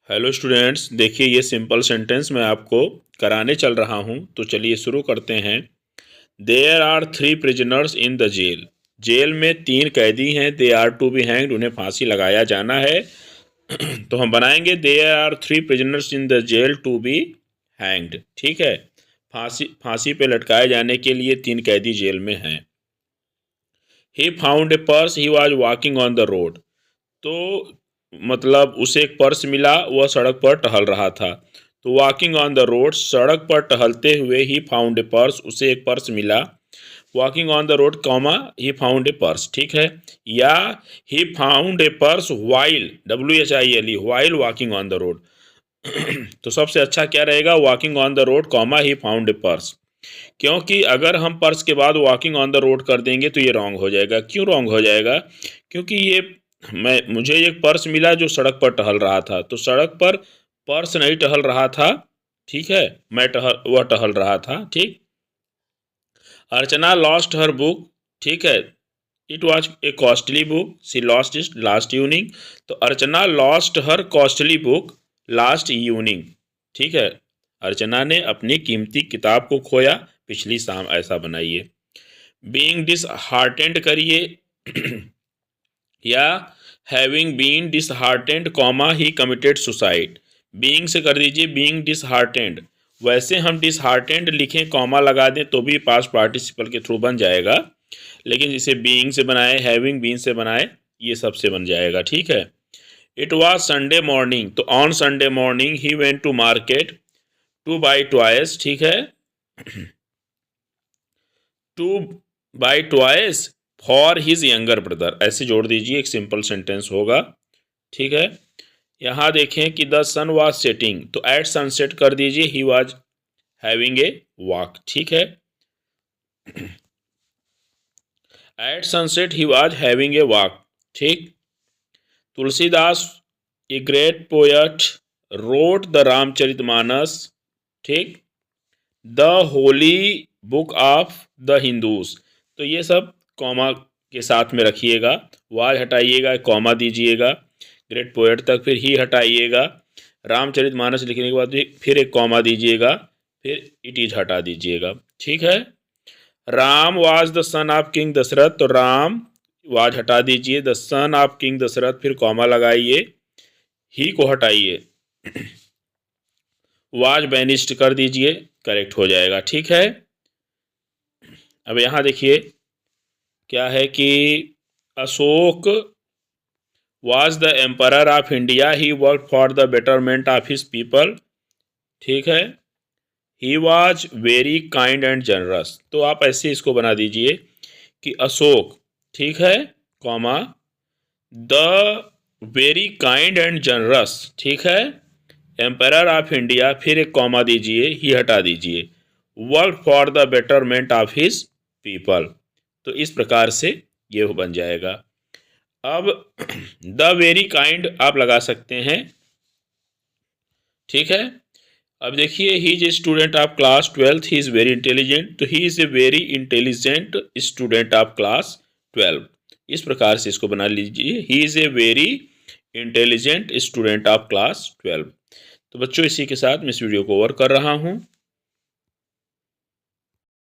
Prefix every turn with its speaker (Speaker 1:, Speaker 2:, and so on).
Speaker 1: Hello students, देखिए ये simple sentence मैं आपको कराने चल रहा हूँ। तो चलिए शुरू करते हैं। There are 3 prisoners in the jail. Jail में 3 कैदी हैं। They are to be hanged, उन्हें फांसी लगाया जाना है। तो हम बनाएंगे there are 3 prisoners in the jail to be hanged. ठीक है, फांसी पे लटकाए जाने के लिए 3 कैदी जेल में हैं। He found a purse, he was walking on the road. तो मतलब उसे एक पर्स मिला, वह सड़क पर टहल रहा था। तो वॉकिंग ऑन द रोड, सड़क पर टहलते हुए, ही फाउंड ए पर्स, उसे एक पर्स मिला। Walking on the road comma he found a purse. ठीक है, या he found a purse while, WHILE, while walking on the road. तो सबसे अच्छा क्या रहेगा, walking on the road comma he found a purse. क्योंकि अगर हम पर्स के बाद वॉकिंग ऑन द रोड कर देंगे तो ये रॉन्ग हो जाएगा। क्यों रॉन्ग हो जाएगा? क्योंकि ये मुझे एक पर्स मिला जो सड़क पर टहल रहा था, तो सड़क पर पर्स नहीं टहल रहा था। ठीक है, वह टहल रहा था। ठीक। Archana lost her book. ठीक है, it was a costly book, she lost it last evening. तो Archana lost her costly book last evening. ठीक है, अर्चना ने अपनी कीमती किताब को खोया पिछली शाम। ऐसा बनाइए। बीइंग डिसहार्टेंड करिए, या having been disheartened comma he committed suicide. Being से कर दीजिए बीइंग डिसहार्टेंड। वैसे हम डिसहार्टेंड लिखें कॉमा लगा दें तो भी पास्ट पार्टिसिपल के थ्रू बन जाएगा, लेकिन इसे बीइंग से बनाए, हैविंग बीन से बनाए, ये सबसे बन जाएगा। ठीक है। इट वॉज संडे मॉर्निंग, तो on Sunday morning he went to market to buy toys. ठीक है, to buy toys for his younger brother, ऐसे जोड़ दीजिए, एक सिंपल सेंटेंस होगा। ठीक है, यहाँ देखें कि द सन वाज सेटिंग, तो एट सनसेट कर दीजिए, he was having a walk. ठीक है, at sunset he was having a walk. ठीक। Tulsidas, a great poet, wrote the Ramcharitmanas. ठीक। The holy book of the Hindus. तो ये सब कॉमा के साथ में रखिएगा। वाज हटाइएगा, कॉमा दीजिएगा, ग्रेट पोएट तक, फिर ही हटाइएगा, रामचरितमानस लिखने के बाद फिर एक कॉमा दीजिएगा, फिर इट इज हटा दीजिएगा। ठीक है। Ram was the son of king Dasharath, तो राम वाज हटा दीजिए, the son of king Dasharath, फिर कॉमा लगाइए, ही को हटाइए, वाज बैनिस्ड कर दीजिए, करेक्ट हो जाएगा। ठीक है। अब यहाँ देखिए क्या है कि Ashok was the emperor of India, he worked for the betterment of his people। ठीक है, he was very kind and generous। तो आप ऐसे इसको बना दीजिए कि अशोक, ठीक है, comma the very kind and generous, ठीक है, एम्पायर ऑफ इंडिया, फिर एक कॉमा दीजिए, ही हटा दीजिए, work for the betterment of his people. तो इस प्रकार से ये बन जाएगा। अब द वेरी काइंड आप लगा सकते हैं। ठीक है। अब देखिए, he is a student of class 12th, he is very intelligent, तो he is a very intelligent student of class 12। इस प्रकार से इसको बना लीजिए, he is a very intelligent student of class 12। तो बच्चों, इसी के साथ मैं इस वीडियो को ओवर कर रहा हूँ।